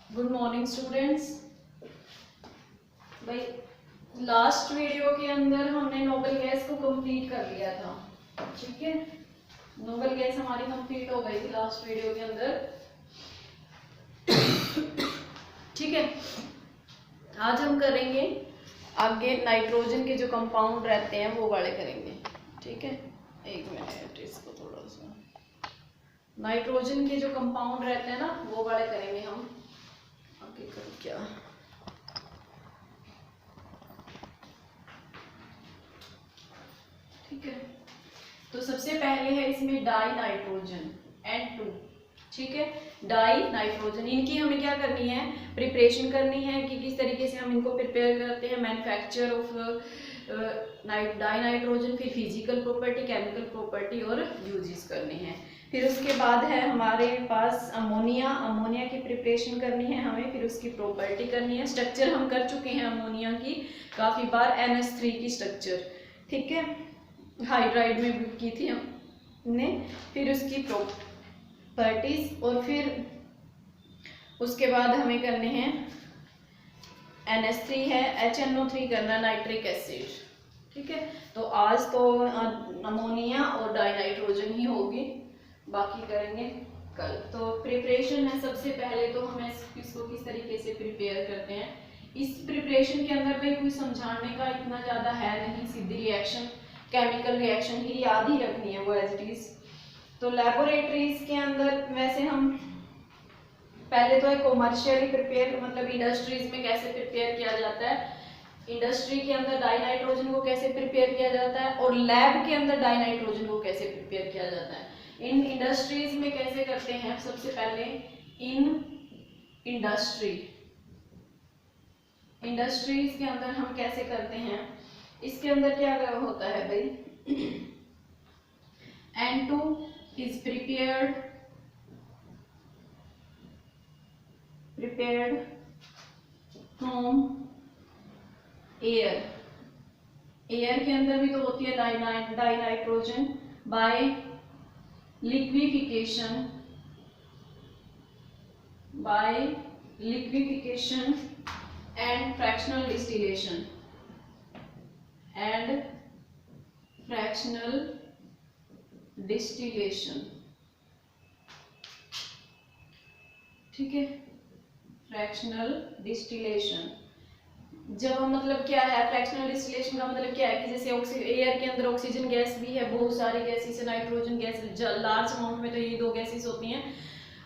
Good morning students. भाई last video के अंदर हमने नोबल गैस को कंप्लीट कर लिया था, ठीक है। नोबल गैस हमारी कंप्लीट हो गई थी लास्ट वीडियो के अंदर, ठीक है। आज हम करेंगे आगे नाइट्रोजन के जो कंपाउंड रहते हैं वो वाले करेंगे, ठीक है। एक मिनट, इसको थोड़ा सा नाइट्रोजन के जो कंपाउंड रहते हैं ना वो वाले करेंगे हम। आगे करो क्या, ठीक है। तो सबसे पहले है इसमें डाई नाइट्रोजन N2, ठीक है। डाई नाइट्रोजन, इनकी हमें क्या करनी है, प्रिपरेशन करनी है कि किस तरीके से हम इनको प्रिपेयर करते हैं, मैन्युफैक्चर ऑफ डाई नाइट्रोजन, फिर फिजिकल प्रॉपर्टी, केमिकल प्रॉपर्टी और यूजेस करने हैं। फिर उसके बाद है हमारे पास अमोनिया, अमोनिया की प्रिपरेशन करनी है हमें, फिर उसकी प्रॉपर्टी करनी है। स्ट्रक्चर हम कर चुके हैं अमोनिया की काफ़ी बार, NH3 की स्ट्रक्चर, ठीक है, हाइड्राइड में भी की थी हमने। फिर उसकी प्रॉपर्टीज और फिर उसके बाद हमें करने हैं NH3 है, HNO3 करना, नाइट्रिक एसिड, ठीक है। तो आज तो अमोनिया और डाइनाइट्रोजन ही होगी, बाकी करेंगे कल। तो प्रिपरेशन है, सबसे पहले तो हम इसको किस तरीके से प्रिपेयर करते हैं। इस प्रिपरेशन के अंदर भाई कोई समझाने का इतना ज़्यादा है नहीं, सीधी रिएक्शन, केमिकल रिएक्शन ही याद ही रखनी है वो एज इट इज। तो लेबोरेटरीज के अंदर वैसे हम पहले तो कॉमर्शियली प्रिपेयर, मतलब इंडस्ट्रीज में कैसे प्रिपेयर किया जाता है, इंडस्ट्री के अंदर डाई नाइट्रोजन को कैसे प्रिपेयर किया जाता है, और लैब के अंदर डाई नाइट्रोजन को कैसे प्रिपेयर किया जाता है। इन इंडस्ट्रीज में कैसे करते हैं, सबसे पहले इंडस्ट्रीज के अंदर हम कैसे करते हैं, इसके अंदर क्या होता है भाई, N2 is prepared from air। Air के अंदर भी तो होती है dinitrogen by liquefaction and fractional distillation, ठीक है। फ्रैक्शनल डिस्टिलेशन, जब मतलब क्या है, फ्रैक्शनल डिस्टिलेशन का मतलब क्या है कि जैसे एयर के अंदर ऑक्सीजन गैस भी है, बहुत सारी गैसेस है, नाइट्रोजन गैस लार्ज अमाउंट में, तो ये दो गैसेस होती हैं।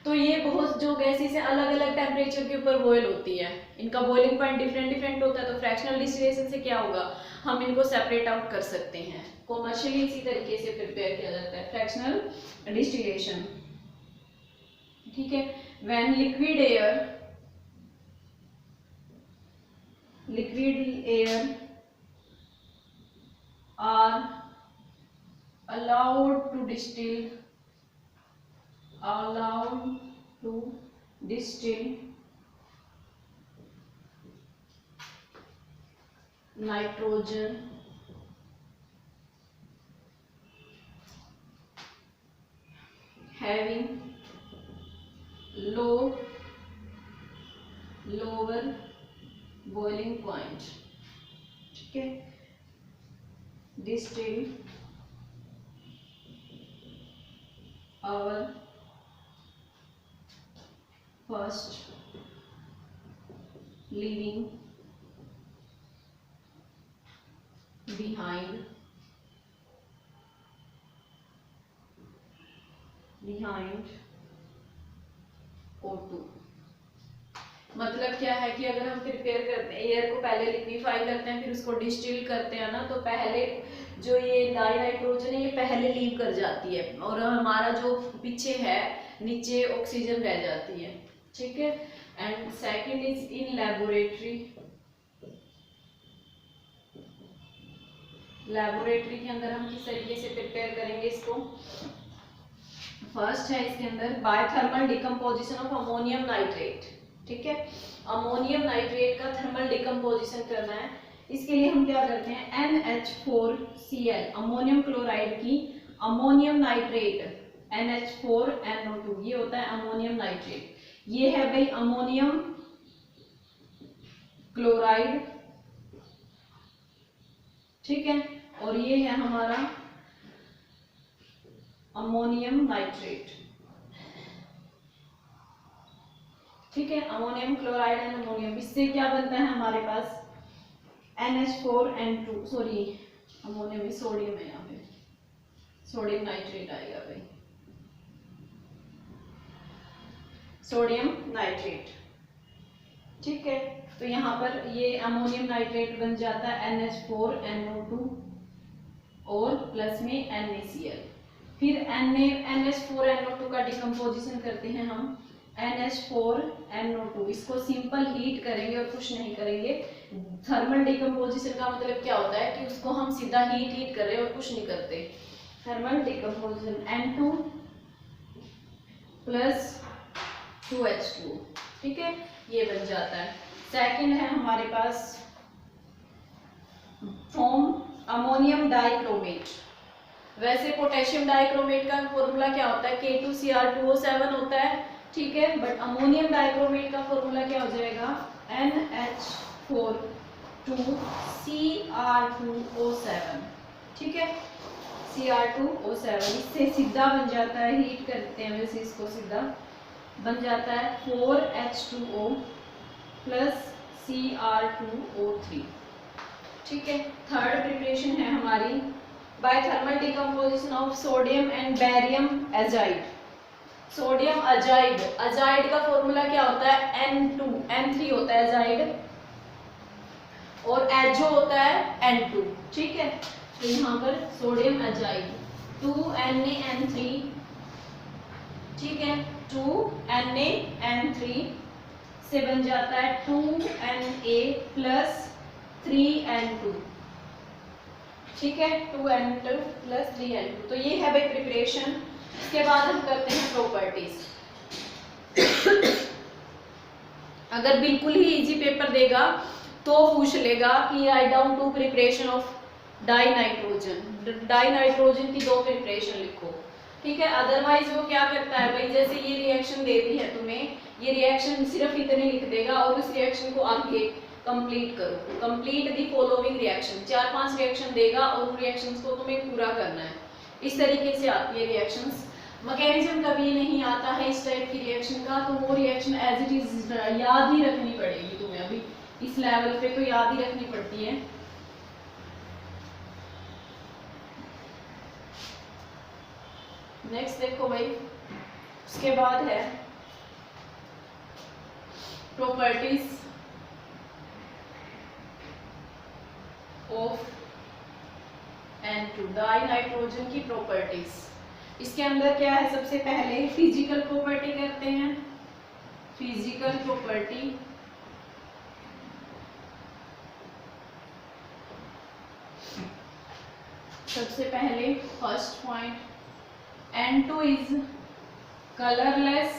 तो ये बहुत जो गैसेस है अलग अलग टेम्परेचर के ऊपर बॉयल होती है, इनका बॉइलिंग पॉइंट डिफरेंट होता है। तो फ्रैक्शनल डिस्टिलेशन से क्या होगा, हम इनको सेपरेट आउट कर सकते हैं। कॉमर्शियली इसी तरीके से प्रिपेयर किया जाता है फ्रैक्शनल डिस्टिलेशन, ठीक है। When liquid air are allowed to distill nitrogen having lower boiling point, ठीक है। distill our first leaving behind O2। मतलब क्या है कि अगर हम प्रिपेयर करते हैं, एयर को पहले लिक्विफाई करते हैं, फिर उसको डिस्टिल करते हैं ना, तो पहले जो ये डाई नाइट्रोजन है ये पहले लीव कर जाती है, और हमारा जो पीछे है नीचे ऑक्सीजन रह जाती है, ठीक है। And second is in laboratory के अंदर हम किस तरीके से प्रिपेयर करेंगे इसको। फर्स्ट है इसके अंदर by thermal decomposition of ammonium nitrate, ठीक है। अमोनियम नाइट्रेट का थर्मल डिकम्पोजिशन करना है, इसके लिए हम क्या करते हैं, NH4Cl, अमोनियम क्लोराइड की अमोनियम नाइट्रेट NH4NO2, ये होता है अमोनियम नाइट्रेट। ये है भाई अमोनियम क्लोराइड, ठीक है, और ये है हमारा अमोनियम नाइट्रेट, ठीक है, अमोनियम क्लोराइड एंड अमोनियम। इससे क्या बनता है हमारे पास NH4N2, सॉरी अमोनियम में सोडियम है, यहाँ पे सोडियम नाइट्रेट आएगा भाई, सोडियम नाइट्रेट, ठीक है। तो यहाँ पर ये अमोनियम नाइट्रेट बन जाता है NH4NO2 और प्लस में NaCl। फिर NH4NO2 का डिकम्पोजिशन करते हैं हम NH4NO2, इसको सिंपल हीट करेंगे और कुछ नहीं करेंगे। थर्मल डिकम्पोजिशन का मतलब क्या होता है कि उसको हम सीधा हीट कर रहे हैं और कुछ नहीं करते। Thermal decomposition N2 plus 2H2, ठीक है, ये बन जाता है। सेकंड है हमारे पास फॉर्म अमोनियम डाइक्रोमेट। वैसे पोटेशियम डाइक्रोमेट का फॉर्मूला क्या होता है, K2Cr2O7 होता है, ठीक है, बट अमोनियम डाइक्रोमेट का फॉर्मूला क्या हो जाएगा, NH4 2Cr2O7, ठीक है, Cr2O7। इससे सीधा बन जाता है, हीट करते हैं वैसे इसको, सीधा बन जाता है 4H2O प्लस Cr2O3, ठीक है। थर्ड प्रिपरेशन है हमारी by thermal decomposition of sodium and barium azide. Sodium azide, azide का फॉर्मूला क्या होता है, N3 होता है अजाइड, और एजो होता है N2, ठीक है। तो यहाँ पर सोडियम अजाइड 2NaN3, ठीक है, 2NaN3 से बन जाता है 2Na प्लस 3N2, ठीक है, 2N2 प्लस 3N2। तो ये है भाई प्रिपरेशन। इसके बाद हम करते हैं प्रॉपर्टीज। अगर बिल्कुल ही इजी पेपर देगा तो पूछ लेगा कि write down 2 preparation of die nitrogen, die nitrogen की 2 प्रिपरेशन लिखो, ठीक है। अदरवाइज वो क्या करता है भाई, जैसे ये रिएक्शन दे दी है तुम्हें, ये रिएक्शन सिर्फ इतने लिख देगा और उस रिएक्शन को आगे कंप्लीट करो, complete the following reaction, 4-5 reaction देगा और उन रिएक्शंस को तुम्हें पूरा करना है। इस तरीके से आती है रिएक्शंस। मैकेनिज्म कभी नहीं आता है इस टाइप की रिएक्शन का, तो वो रिएक्शन एज इट इज याद ही रखनी पड़ेगी तुम्हें, अभी इस लेवल पे तो याद ही रखनी पड़ती है। नेक्स्ट देखो भाई, उसके बाद है properties of N2, die nitrogen की प्रॉपर्टीज। इसके अंदर क्या है, सबसे पहले फिजिकल प्रॉपर्टी करते हैं। फिजिकल प्रॉपर्टी, सबसे पहले first point, N2 is colourless,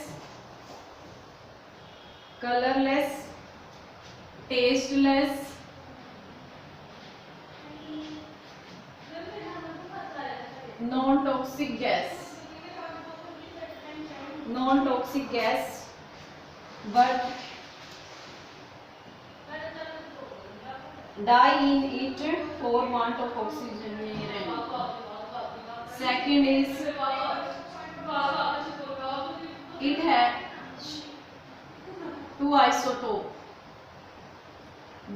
tasteless, non toxic gas, but die in it for want of oxygen. Second is it has 2 isotope,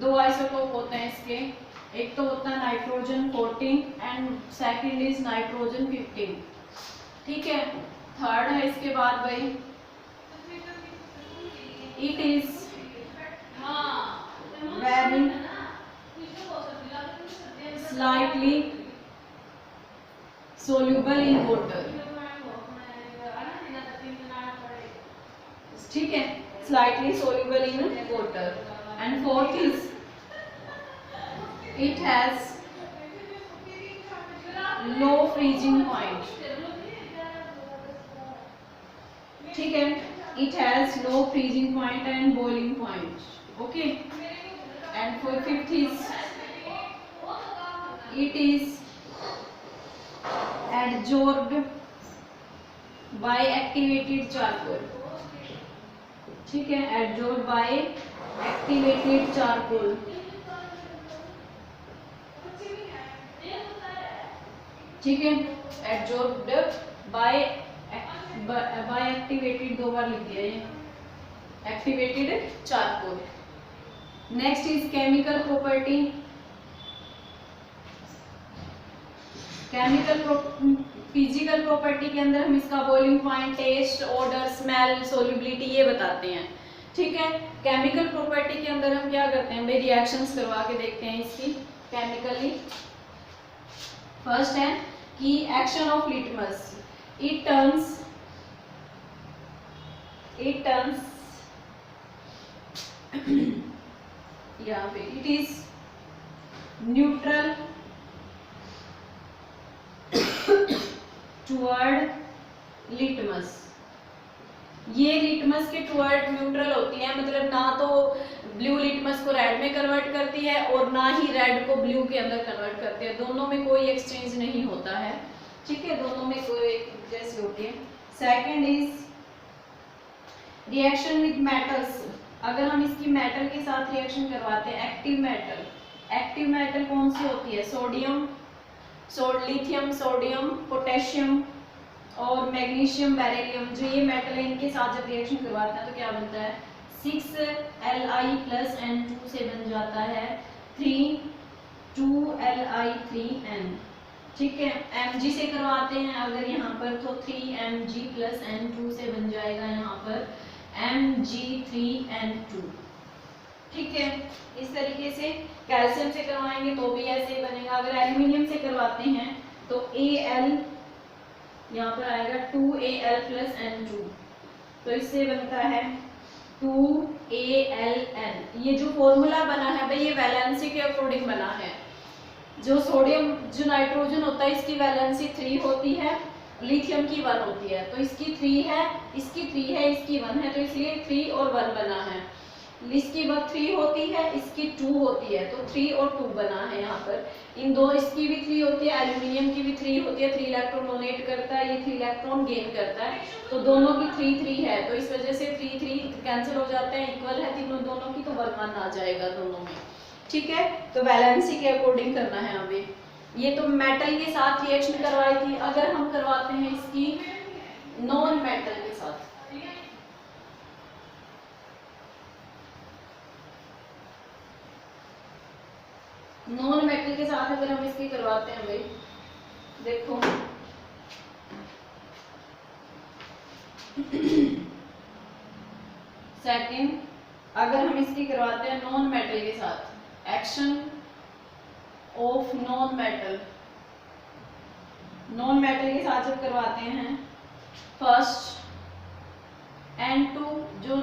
2 isotope होते हैं इसके, एक तो होता है nitrogen 14 and second is nitrogen 15, ठीक है। थर्ड है इसके बाद भाई, it is very slightly soluble in water, ठीक है, slightly soluble in water. And fourth is it has low freezing point, ठीक है, it has low freezing point and boiling point, okay। and for fifth is it is adsorbed by activated charcoal, ठीक है, adsorb bye activated charcoal, ठीक है, एडजॉर्ब्ड bye activated, 2 बार लिख दिया ये, activated charcoal. Next is chemical property. Physical property के अंदर हम इसका boiling point, taste, odour, smell, solubility ये बताते हैं, ठीक है। केमिकल प्रॉपर्टी के अंदर हम क्या करते हैं भाई, रिएक्शंस करवा के देखते हैं इसकी केमिकली। फर्स्ट है कि action of litmus, it turns यहाँ पे it is neutral toward litmus. ये लिटमस के टुवर्ड न्यूट्रल होती है, मतलब ना तो ब्लू लिटमस को रेड में कन्वर्ट करती है और ना ही रेड को ब्लू के अंदर कन्वर्ट करती है, दोनों में कोई एक्सचेंज नहीं होता है, ठीक है, दोनों में कोई जैसी होती है। Second is reaction with metals. अगर हम इसकी मेटल के साथ रिएक्शन करवाते हैं, एक्टिव मेटल कौन सी होती है, सोडियम, लिथियम, सोडियम, पोटेशियम और मैग्नीशियम, बेरिलियम, जो ये मेटल है इनके साथ जब रिएक्शन करवाते हैं तो क्या बनता है, 6Li प्लस N2 से बन जाता है 2Li3N, ठीक है। Mg से करवाते हैं अगर यहाँ पर तो 3Mg प्लस N2 से बन जाएगा यहाँ पर Mg3N2, ठीक है। इस तरीके से कैल्शियम से करवाएंगे तो भी ऐसे ही बनेगा। अगर एल्यूमिनियम से करवाते हैं तो Al यहाँ पर आएगा 2Al प्लस N2, तो इससे बनता है 2Aln। ये जो फॉर्मूला बना है भाई ये वैलेंसी के अकॉर्डिंग बना है। जो सोडियम, जो नाइट्रोजन होता है इसकी वैलेंसी 3 होती है, लिथियम की 1 होती है, तो इसकी 3 है, इसकी 3 है, इसकी 1 है, तो इसलिए 3 और 1 बना है। इसकी 3 होती है, इसकी 2 होती है, तो 3 और 2 बना है यहाँ पर। इन दो, इसकी भी 3 होती है, एल्यूमिनियम की भी 3 होती है, 3 इलेक्ट्रॉन डोनेट करता है, ये 3 इलेक्ट्रॉन गेन करता है, तो दोनों की 3 है, तो इस वजह से 3 कैंसिल हो जाते हैं, इक्वल है तीनों दोनों की, तो 1 आ जाएगा दोनों में, ठीक है। तो वैलेंसी के अकॉर्डिंग करना है हमें। ये तो मेटल के साथ रिएक्शन करवाई थी, अगर हम करवाते हैं इसकी नॉन मेटल के साथ, नॉन मेटल के साथ अगर हम इसकी करवाते हैं भाई, देखो सेकंड, अगर हम इसकी करवाते हैं नॉन मेटल के साथ, एक्शन ऑफ नॉन मेटल के साथ जब करवाते हैं, फर्स्ट N2 जो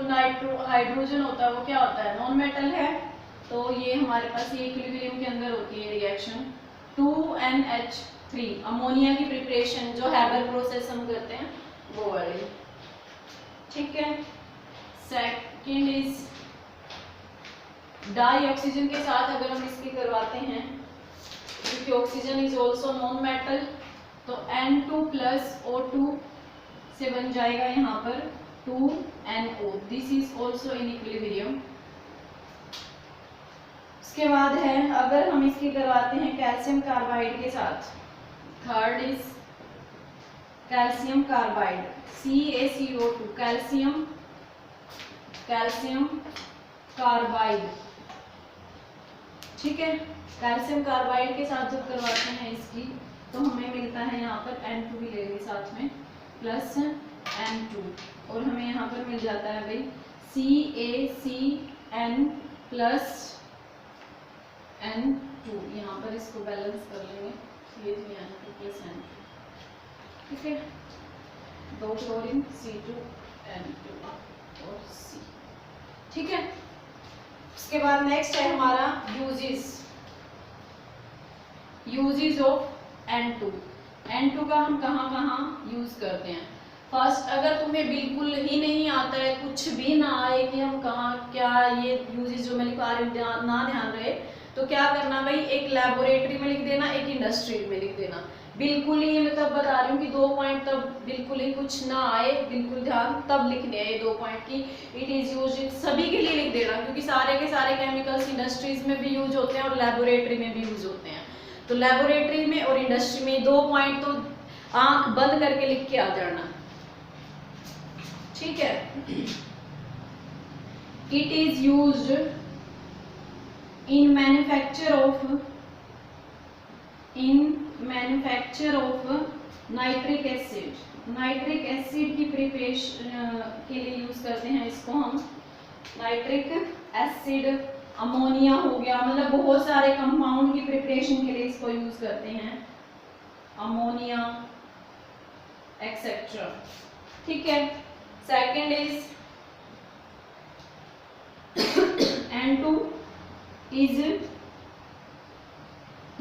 हाइड्रोजन होता है वो क्या होता है, नॉन मेटल है, तो ये हमारे पास ये इक्विलिब्रियम के अंदर होती है रिएक्शन 2NH3, अमोनिया की प्रिपरेशन जो हैबर प्रोसेस हम करते हैं वो वाली, ठीक है। सेकंड इज डाई ऑक्सीजन के साथ अगर हम इसकी करवाते हैं, क्योंकि oxygen is also non metal, तो N2 प्लस O2 से बन जाएगा यहाँ पर 2NO, this is also in equilibrium. उसके बाद है अगर हम इसकी करवाते हैं कैल्शियम कार्बाइड के साथ, third is calcium carbide, CaCO2, calcium carbide, ठीक है। कैल्शियम कार्बाइड के साथ जब करवाते हैं इसकी, तो हमें मिलता है यहाँ पर N2 भी लेंगे साथ में प्लस N2, और हमें यहाँ पर मिल जाता है भाई CaCN प्लस N2, यहाँ पर इसको बैलेंस कर लेंगे, CaCN2 प्लस N2, ठीक है, 2 क्लोरीन C2N2 और C, ठीक है। उसके बाद नेक्स्ट है हमारा यूजेस ऑफ N2 का हम कहाँ यूज करते हैं। फर्स्ट, अगर तुम्हें बिल्कुल ही नहीं आता है, कुछ भी ना आए कि हम कहाँ क्या ये यूजेस जो मैं लिखा रही हूँ ना ध्यान रहे, तो क्या करना भाई, एक लैबोरेटरी में लिख देना, एक इंडस्ट्री में लिख देना। बिल्कुल ही मैं तब बता रही हूँ कि 2 पॉइंट तब बिल्कुल ही कुछ ना आए, बिल्कुल ध्यान तब लिखने हैं ये 2 पॉइंट की इट इज यूज, सभी के लिए लिख देना क्योंकि सारे के सारे केमिकल्स इंडस्ट्रीज में भी यूज होते हैं और लेबोरेटरी में भी यूज होते हैं। तो लेबोरेटरी में और इंडस्ट्री में 2 पॉइंट तो आंख बंद करके लिख के आ जाना, ठीक है। It is used in manufacture of nitric acid. Nitric acid की प्रिपरेशन के लिए यूज करते हैं इसको हम। नाइट्रिक एसिड, अमोनिया हो गया, मतलब बहुत सारे कंपाउंड की प्रिपरेशन के लिए इसको यूज करते हैं, अमोनिया एक्सेट्रा, ठीक है। Second is N2 is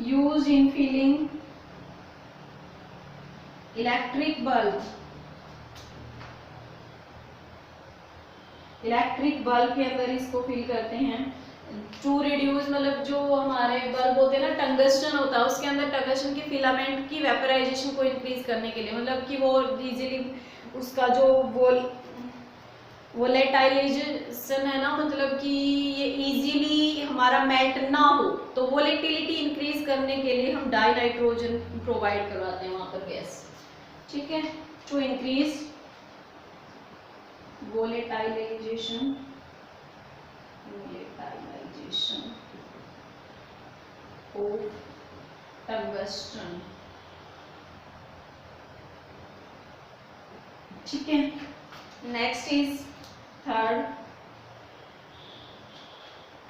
used in filling electric bulb। Electric bulb के अंदर इसको फिल करते हैं टू रिड्यूस, मतलब जो हमारे बल्ब होते हैं ना, टंगस्टन होता है, उसके अंदर टंगस्टन की फिलामेंट की वेपराइजेशन को इंक्रीज करने के लिए, मतलब कि वो इजीली उसका जो वोलेटाइलेशन है ना, मतलब कि ये इजीली हमारा मेल्ट ना हो, तो वोलेटिलिटी इंक्रीज करने के लिए हम डाई नाइट्रोजन प्रोवाइड करवाते हैं वहां पर गैस, ठीक है, टू इंक्रीज वोलेटाइलेशन ऑफ टंगस्टन, ठीक है। Next is third,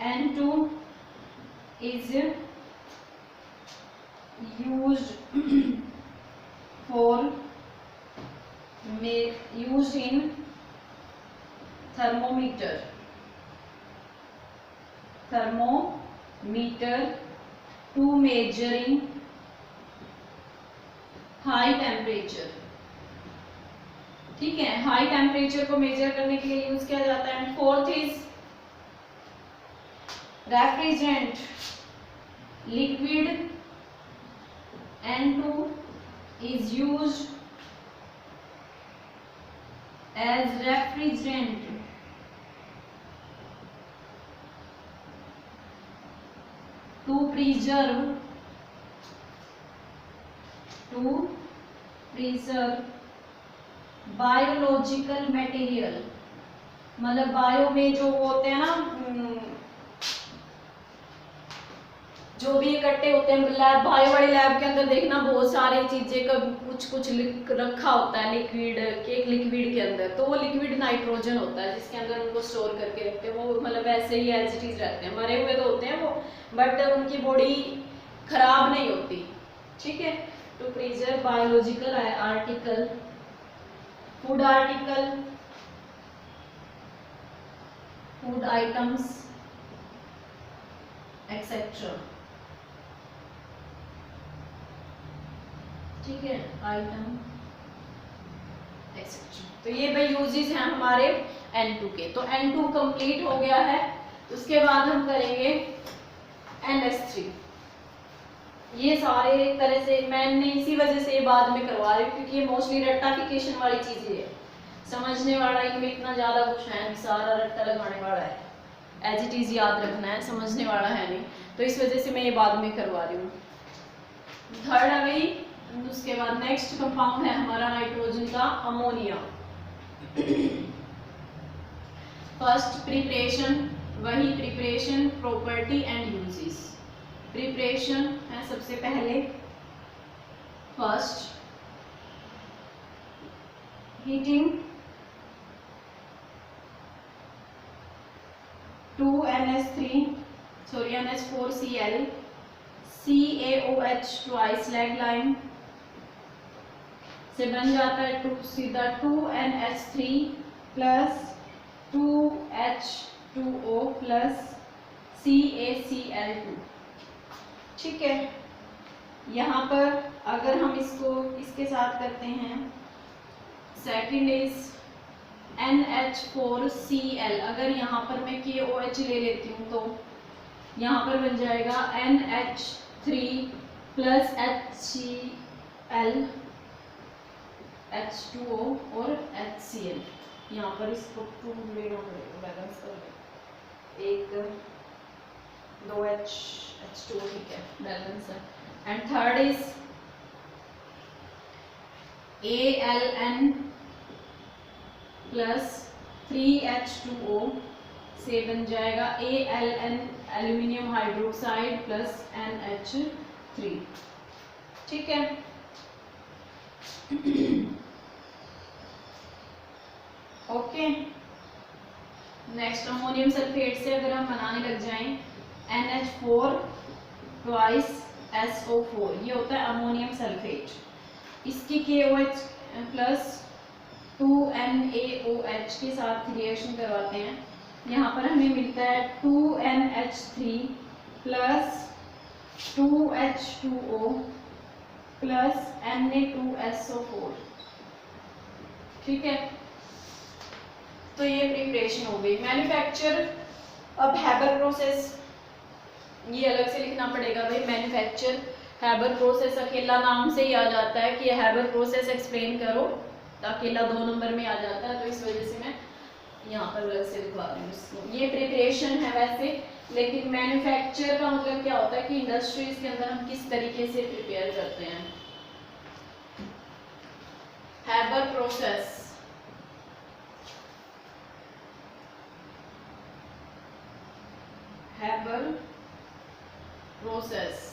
N2 is used in thermometer to measuring high temperature, ठीक है, हाई टेम्परेचर को मेजर करने के लिए यूज किया जाता है। Fourth is refrigerant, liquid N2 is used as refrigerant to preserve biological material, मतलब बायो में जो होते हैं ना, जो भी इकट्ठे होते हैं लैब, बायो वाली लैब के अंदर देखना बहुत सारी चीजें का कुछ रखा होता है लिक्विड के, लिक्विड के अंदर, तो वो लिक्विड नाइट्रोजन होता है जिसके अंदर उनको स्टोर करके रखते हैं, वो मतलब ऐसे ही एज इट इज रहते हैं, मरे हुए तो होते हैं वो, बट उनकी बॉडी खराब नहीं होती, ठीक है। To preserve biological article, food article, food items etcetera, ठीक है, आइटम एक्सेट्रा। तो ये भाई यूजेस हैं हमारे N2 के। तो N2 कंप्लीट हो गया है, उसके बाद हम करेंगे NH3। ये सारे एक तरह से मैंने इसी वजह से ये बाद में करवा रही हूँ क्योंकि ये मोस्टली रट्टाफिकेशन वाली चीजें है, समझने वाला इनमें इतना ज्यादा कुछ है नहीं, सारा रट्टा लगाने वाला है, एज इट इज याद रखना है, समझने वाला है नहीं, तो इस वजह से मैं ये बाद में करवा रही हूँ। थर्ड आ गई, उसके बाद नेक्स्ट कंपाउंड है हमारा नाइट्रोजन का अमोनिया। फर्स्ट प्रिपरेशन, वही preparation, property and uses. Preparation है सबसे पहले, first heating 2NH4Cl CaOH twice leg line से बन जाता है सीधा 2NH3 plus 2H2O plus CaCl2, ठीक है। यहाँ पर अगर हम इसको इसके साथ करते हैं, सेकेंड इज NH4Cl, अगर यहाँ पर मैं KOH ले लेती हूँ तो यहाँ पर बन जाएगा NH3 प्लस LH2O और HCl। यहाँ पर इसको 2 लेना पड़ेगा, बैलेंस कर ले, 1 2 H2O, ठीक है, बैलेंस है। And third is ALN plus 3H2O से बन जाएगा ALN aluminium hydroxide plus NH3, ठीक है। ओके, नेक्स्ट अमोनियम सल्फेट से अगर हम बनाने लग जाएं NH4 ट्वाइस SO4, ये होता है अमोनियम सल्फेट। इसकी KOH प्लस 2NaOH के साथ रिएक्शन करवाते हैं, यहाँ पर हमें मिलता है 2NH3 plus 2H2O plus Na2SO4, ठीक है। तो ये प्रिपरेशन हो गई। मैन्युफैक्चर, अब हैबर प्रोसेस, ये अलग से लिखना पड़ेगा भाई। मैन्युफैक्चर हैबर प्रोसेस अकेला नाम से ही आ जाता है कि हैबर प्रोसेस एक्सप्लेन करो, तो अकेला 2 नंबर में आ जाता है, तो इस वजह से मैं यहाँ पर अलग से लिखवा रही हूँ इसको। ये प्रिपरेशन है वैसे, लेकिन मैन्युफैक्चर का मतलब क्या होता है कि इंडस्ट्रीज के अंदर हम किस तरीके से प्रिपेयर करते हैं। Haber process, Haber process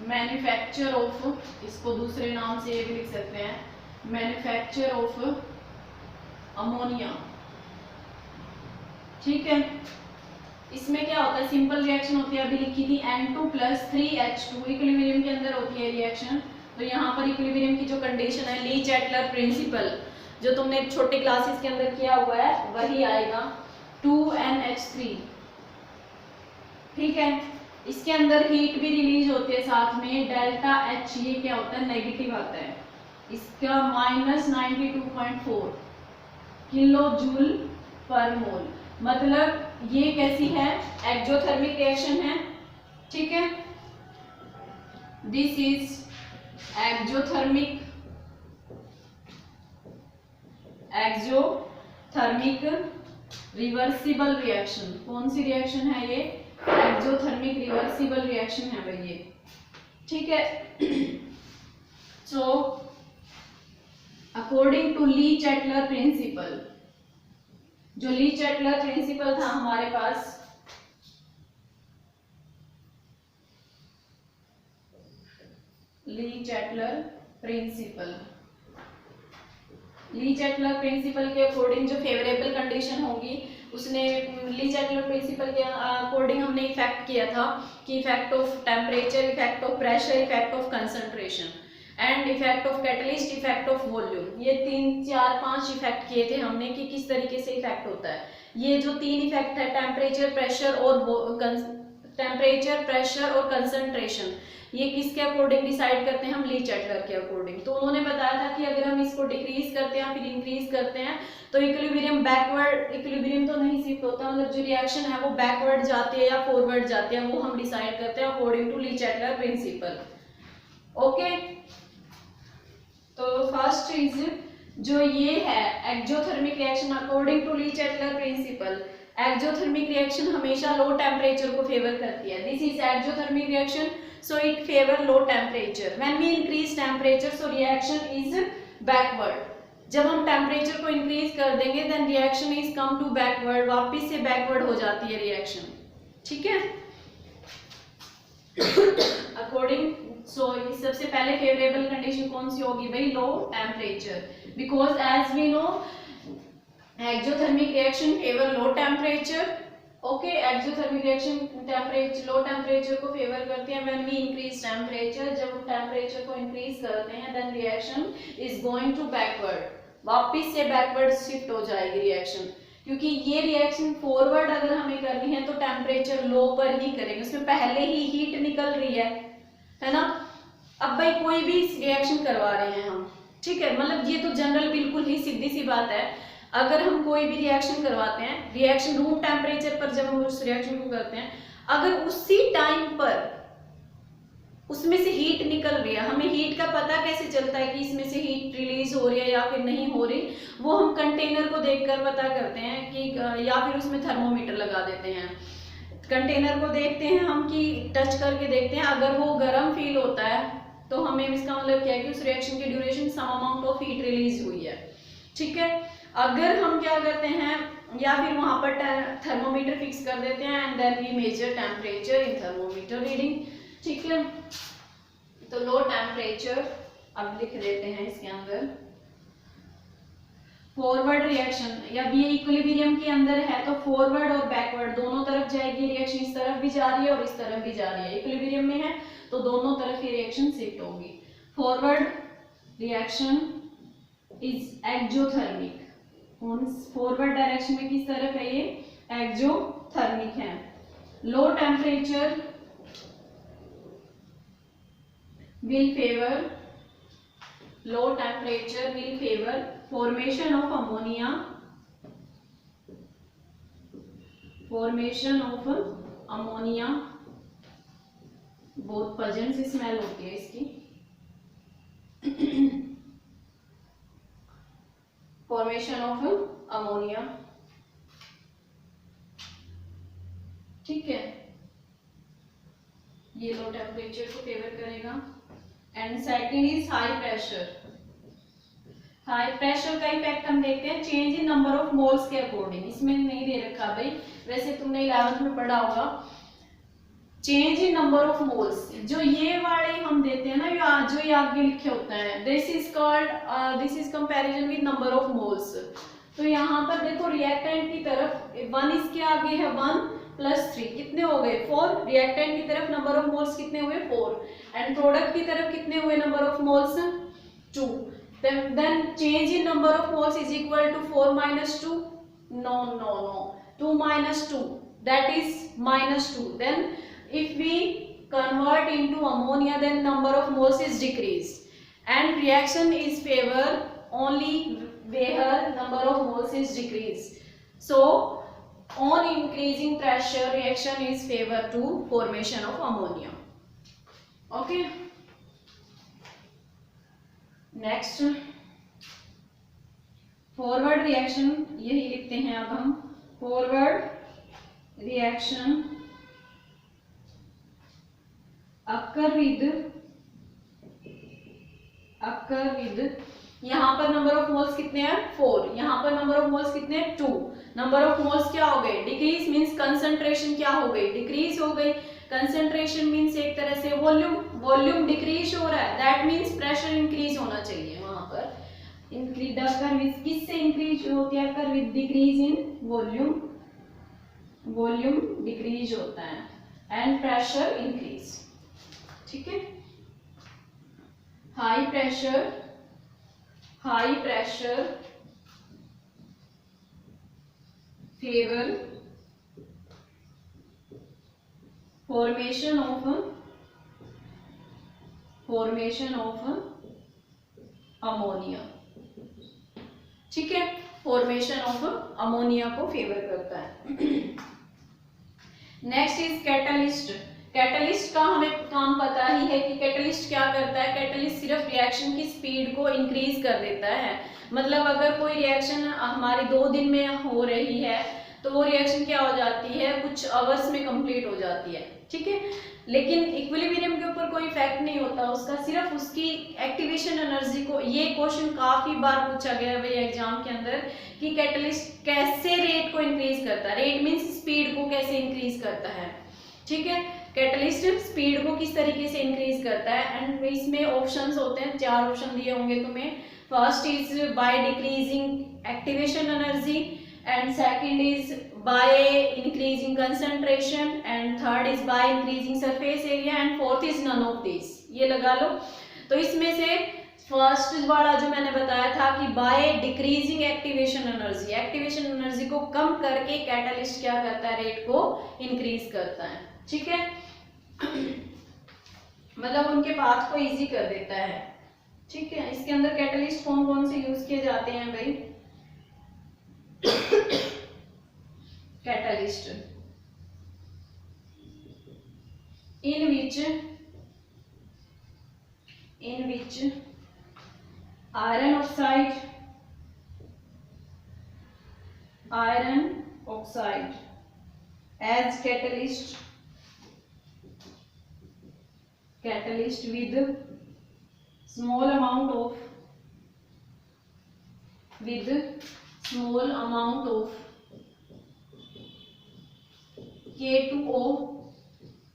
manufacture of, इसको दूसरे नाम से ये भी लिख सकते हैं, मैन्युफैक्चर ऑफ अमोनिया, ठीक है। इसमें क्या होता है, सिंपल रिएक्शन होती है, अभी लिखी थी N2 प्लस 3H2, इक्विलिब्रियम के अंदर होती है रिएक्शन। तो यहाँ पर इक्विलिब्रियम की जो कंडीशन है, ली चैटलर प्रिंसिपल, जो तुमने छोटे क्लासेस के अंदर किया हुआ है वही आएगा, 2NH3, ठीक है। इसके अंदर हीट भी रिलीज होती है साथ में, डेल्टा H, ये क्या होता है, नेगेटिव आता है, इसका -92.4 किलो जूल पर मोल, मतलब ये कैसी है, एक्सोथर्मिक रिएक्शन है, ठीक है। This is exothermic reversible reaction. कौन सी रिएक्शन है ये, एक्सोथर्मिक रिवर्सिबल रिएक्शन है भाई ये, ठीक है। So according to Le Chatelier principle, जो ली चैटलर प्रिंसिपल था हमारे पास, Le Chatelier principle, Le Chatelier principle के अकॉर्डिंग जो फेवरेबल कंडीशन होगी, उसने ली चैटलर प्रिंसिपल के अकॉर्डिंग हमने इफेक्ट किया था कि effect of temperature, effect of pressure, effect of concentration and effect of catalyst, effect of volume, ये 3 4 5 इफेक्ट किए थे हमने कि किस तरीके से इफेक्ट होता है। ये जो 3 इफेक्ट है, टेम्परेचर, प्रेशर और कंसंट्रेशन, ये किसके अकॉर्डिंग डिसाइड करते हैं हम, ली चैटलर के अकॉर्डिंग। तो उन्होंने बताया था कि अगर हम इसको डिक्रीज करते हैं फिर इंक्रीज करते हैं तो इक्विलिब्रियम बैकवर्ड, इक्विलिब्रियम तो नहीं शिफ्ट होता, मतलब जो रिएक्शन है वो बैकवर्ड जाती है या फॉरवर्ड जाती है, वो हम डिसाइड करते हैं according to Le Chatelier principle. Okay, तो फर्स्ट चीज जो ये है exothermic reaction according to Le Chatelier principle, exothermic reaction हमेशा लो टेम्परेचर को फेवर करती है। This is exothermic reaction, so it favor low temperature. When we increase temperature, so reaction is backward. जब हम टेम्परेचर को इंक्रीज कर देंगे then reaction is come to backward, वापिस से बैकवर्ड हो जाती है रिएक्शन, ठीक है। अकॉर्डिंग, सो सबसे पहले फेवरेबल कंडीशन कौन सी होगी भाई, low temperature, because as we know exothermic reaction favour low temperature. Okay, exothermic reaction temperature, low temperature को फेवर करते हैं। व्हेन वी इंक्रीज टेम्परेचर, जब हम टेम्परेचर को इंक्रीज करते हैं then reaction is going to backward, वापिस से बैकवर्ड शिफ्ट हो जाएगी रिएक्शन, क्योंकि ये रिएक्शन फॉरवर्ड अगर हमें करनी है तो टेम्परेचर लो पर ही करेंगे, उसमें पहले ही हीट निकल रही है ना। अब भाई कोई भी रिएक्शन करवा रहे हैं हम, ठीक है, मतलब ये तो जनरल बिल्कुल ही सीधी सी बात है, अगर हम कोई भी रिएक्शन करवाते हैं, रिएक्शन रूम टेम्परेचर पर जब हम उस रिएक्शन को करते हैं, अगर उसी टाइम पर उसमें से हीट निकल रही है। हमें हीट का पता कैसे चलता है कि इसमें से हीट रिलीज हो रही है या फिर नहीं हो रही, वो हम कंटेनर को देखकर पता करते हैं कि, या फिर उसमें थर्मोमीटर लगा देते हैं। कंटेनर को देखते हैं हम कि टच करके देखते हैं, अगर वो गर्म फील होता है तो हमें इसका मतलब क्या है कि उस रिएक्शन की duration some amount of heat release हुई है। ठीक है, अगर हम क्या करते हैं, या फिर वहां पर थर्मोमीटर फिक्स कर देते हैं and then we measure temperature in thermometer reading. ठीक है, तो लो टेम्परेचर अब लिख देते हैं इसके अंदर। फॉरवर्ड रिएक्शन, या ये इक्विलिब्रियम के अंदर है तो फॉरवर्ड और बैकवर्ड दोनों तरफ जाएगी रिएक्शन, इस तरफ भी जा रही है और इस तरफ भी जा रही है। इक्विलिब्रियम में है तो दोनों तरफ ये रिएक्शन शिफ्ट होगी। Forward reaction is exothermic, forward direction में किस तरफ है, ये एक्सोथर्मिक है। Low temperature will favor, low temperature will favor formation of ammonia, बहुत पजेंट सी स्मेल होती है इसकी। फॉर्मेशन ऑफ अमोनिया, ठीक है, ये लो टेम्परेचर को फेवर करेगा। And second is high pressure. High pressure का इफेक्ट हम देखते हैं change in number of moles के अकॉर्डिंग। इसमें नहीं दे रखा भाई, वैसे तुमने 11th में पढ़ा होगा। Change in number of moles, जो ये वाले हम देते हैं ना, जो ये आगे लिखे होता है, this is called, this is comparison with number of moles. तो यहाँ पर देखो रिएक्टेंट की तरफ 1 इसके आगे है 1 + 3, कितने हो गए 4। रिएक्टेंट की तरफ नंबर ऑफ मोल्स कितने हुए 4, एंड प्रोडक्ट की तरफ कितने हुए number of moles 2। then change in number of moles is equal to 4 minus 2, no 2 minus 2, that is -2. then if we convert into ammonia, then number of moles is decreased, and reaction is favor only where number of moles is decreased. So on increasing pressure, reaction is favor to formation of ammonia. Okay, next forward reaction, यही लिखते हैं अब हम। Forward reaction occur with यहाँ पर number of moles कितने हैं 4, यहाँ पर नंबर ऑफ मोल्स कितने हैं 2। नंबर ऑफ मोल्स क्या हो गए डिक्रीज, मींस कंसंट्रेशन क्या हो गई डिक्रीज हो गई। कंसंट्रेशन मींस एक तरह से वॉल्यूम डिक्रीज हो रहा है, दैट मींस प्रेशर इंक्रीज होना चाहिए। वहां पर इंक्रीज कर्व किससे इंक्रीज होती है, curve with decrease in volume decrease होता है एंड प्रेशर इंक्रीज। ठीक है, high pressure favour formation of ammonia. ठीक है, फॉर्मेशन ऑफ अमोनिया को फेवर करता है। Next is catalyst. कैटलिस्ट का हमें काम पता ही है कि कैटलिस्ट क्या करता है। कैटलिस्ट सिर्फ रिएक्शन की स्पीड को इंक्रीज कर देता है। मतलब अगर कोई रिएक्शन हमारी 2 दिन में हो रही है तो वो रिएक्शन क्या हो जाती है, कुछ आवर्स में कंप्लीट हो जाती है। ठीक है, लेकिन इक्विलिब्रियम के ऊपर कोई इफेक्ट नहीं होता उसका, सिर्फ उसकी एक्टिवेशन एनर्जी को। ये क्वेश्चन काफी बार पूछा गया है भाई एग्जाम के अंदर कि कैटलिस्ट कैसे रेट को इंक्रीज करता है। रेट मींस स्पीड को कैसे इंक्रीज करता है। ठीक है, कैटलिस्ट स्पीड को किस तरीके से इंक्रीज करता है। एंड इसमें ऑप्शंस होते हैं, 4 ऑप्शन दिए होंगे तुम्हें। First is by decreasing activation energy, and second is by increasing concentration, and third is by increasing surface area, and fourth is none of these। ये लगा लो। तो इसमें से फर्स्ट वाला जो मैंने बताया था कि by decreasing activation energy, activation energy को कम करके कैटलिस्ट क्या करता है, रेट को इंक्रीज करता है। ठीक है, मतलब उनके पाथ को इजी कर देता है। ठीक है, इसके अंदर कैटलिस्ट कौन कौन से यूज किए जाते हैं भाई। catalyst in which in which iron oxide as catalyst with small amount of K2O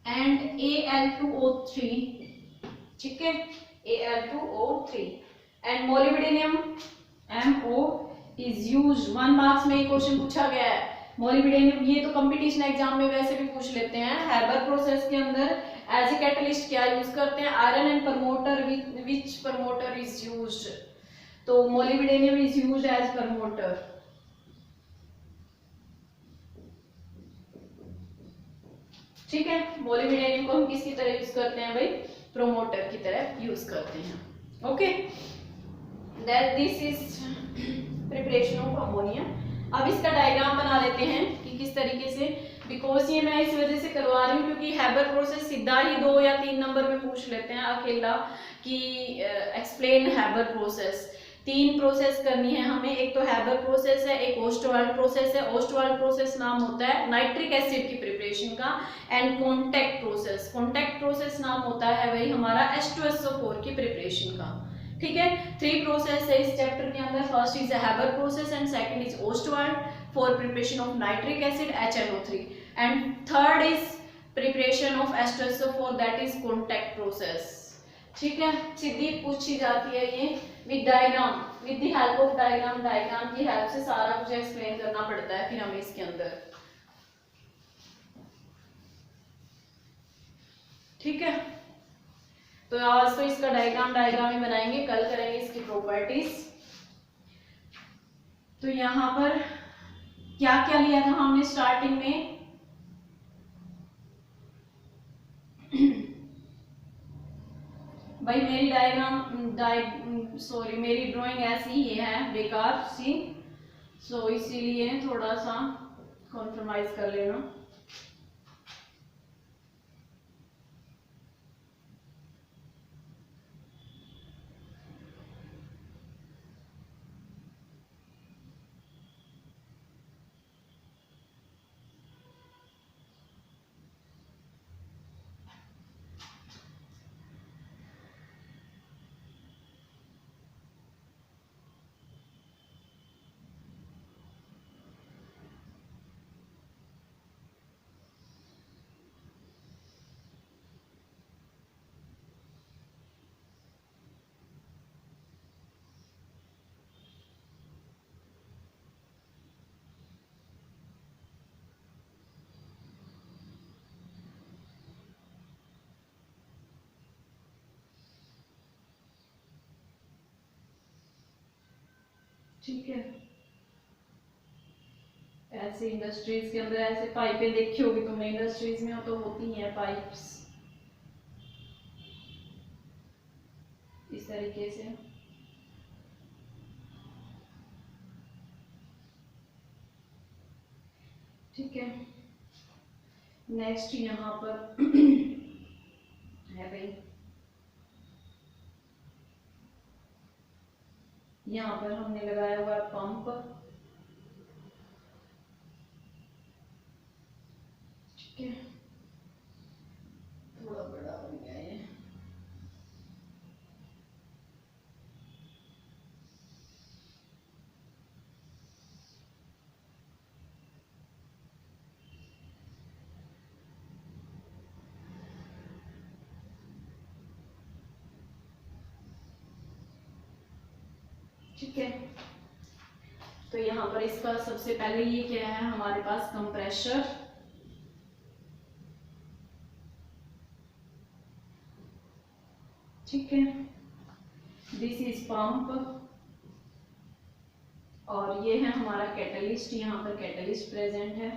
and Al2O3, ठीक है, Al2O3 and molybdenum MO is used। 1 marks में एक क्वेश्चन पूछा गया है मोलिब्डेनम, ये तो कंपटीशन एग्जाम में वैसे भी पूछ लेते हैं। हैबर प्रोसेस के अंदर एज ए कैटलिस्ट क्या यूज करते हैं, iron and promoter, which promoter is used, तो molybdenum is used as promoter. ठीक है, मोलिब्डेनम को हम किसकी तरह यूज करते हैं भाई, प्रोमोटर की तरह यूज करते हैं। Okay, that this is preparation of ammonia. अब इसका डायग्राम बना लेते हैं कि किस तरीके से, बिकॉज ये मैं इस वजह से करवा रही हूँ क्योंकि हैबर प्रोसेस सीधा ही 2 या 3 नंबर में पूछ लेते हैं अकेला कि एक्सप्लेन हैबर प्रोसेस। 3 प्रोसेस करनी है हमें, एक तो हैबर प्रोसेस है, एक ओस्टवाल्ड प्रोसेस है। ओस्टवाल्ड प्रोसेस नाम होता है नाइट्रिक एसिड की प्रिपरेशन का, एंड कॉन्टैक्ट प्रोसेस नाम होता है भाई हमारा H2SO4 की प्रिपरेशन का। ठीक है, 3 प्रोसेस है इस चैप्टर के अंदर। First is Haber process and second is Ostwald for preparation of nitric acid HNO3 and third is preparation of H2SO4 that is contact process. ठीक है, सीधी पूछी जाती है ये with diagram, with the help of diagram की help से सारा कुछ एक्सप्लेन करना पड़ता है फिर हमें इसके अंदर। ठीक है, तो आज तो इसका डायग्राम ही बनाएंगे, कल करेंगे इसकी प्रॉपर्टीज। तो यहाँ पर क्या क्या लिया था हमने स्टार्टिंग में, भाई मेरी मेरी ड्राइंग ऐसी ही है बेकार सी, सो इसीलिए थोड़ा सा कॉम्प्रोमाइज कर लेना। ठीक है, ऐसे इंडस्ट्रीज के अंदर ऐसे पाइपें देखी होगी तुमने, इंडस्ट्रीज में तो होती हैं पाइप्स इस तरीके से। ठीक है, नेक्स्ट यहाँ पर है भाई, यहाँ पर हमने लगाया हुआ है पंप। ठीक है, थोड़ा बड़ा बन गया ये। ठीक है, तो यहाँ पर इसका सबसे पहले ये क्या है हमारे पास, कंप्रेशर। ठीक है, दिस इज पंप, और ये है हमारा कैटलिस्ट। यहाँ पर कैटलिस्ट प्रेजेंट है।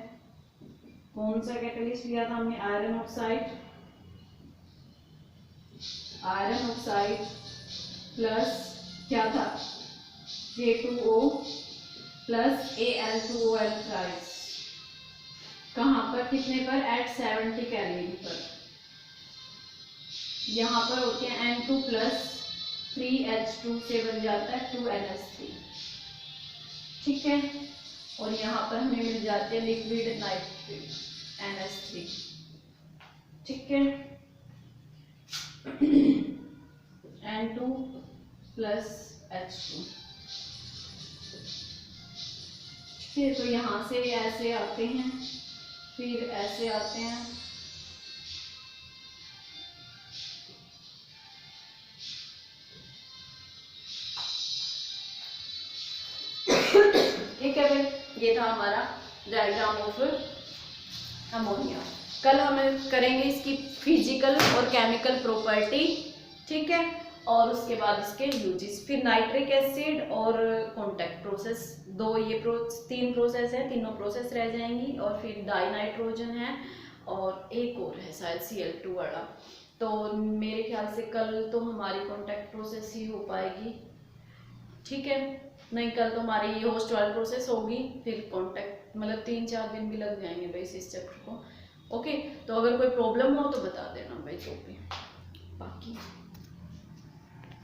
कौन सा कैटलिस्ट लिया था हमने, आयरन ऑक्साइड प्लस क्या था, K2O प्लस Al2OL थ्राइस। कहाँ पर, कितने पर, एट 70 कैलोरी पर। यहाँ पर होते हैं N2 प्लस 3H2 से बन जाता है 2NH3, ठीक है। और यहाँ पर हमें मिल जाते हैं लिक्विड नाइट्रेट NH3, ठीक है। N2 प्लस H2, फिर तो यहाँ से ऐसे आते हैं, फिर ऐसे आते हैं, ठीक है भाई। ये था हमारा डायग्राम ऑफ अमोनिया। कल हम करेंगे इसकी फिजिकल और केमिकल प्रॉपर्टी, ठीक है, और उसके बाद इसके यूजेस, फिर नाइट्रिक एसिड और कॉन्टैक्ट प्रोसेस, दो ये तीन प्रोसेस है, तीनों प्रोसेस रह जाएंगी, और फिर डाई नाइट्रोजन है और एक और है शायद Cl2 वाला। तो मेरे ख्याल से कल तो हमारी कॉन्टैक्ट प्रोसेस ही हो पाएगी, ठीक है। नहीं, कल तो हमारी ये होस्ट वाली प्रोसेस होगी, फिर कॉन्टैक्ट, मतलब 3-4 दिन भी लग जाएंगे भाई इस चैप्टर को। ओके, तो अगर कोई प्रॉब्लम हो तो बता देना भाई, जो भी बाकी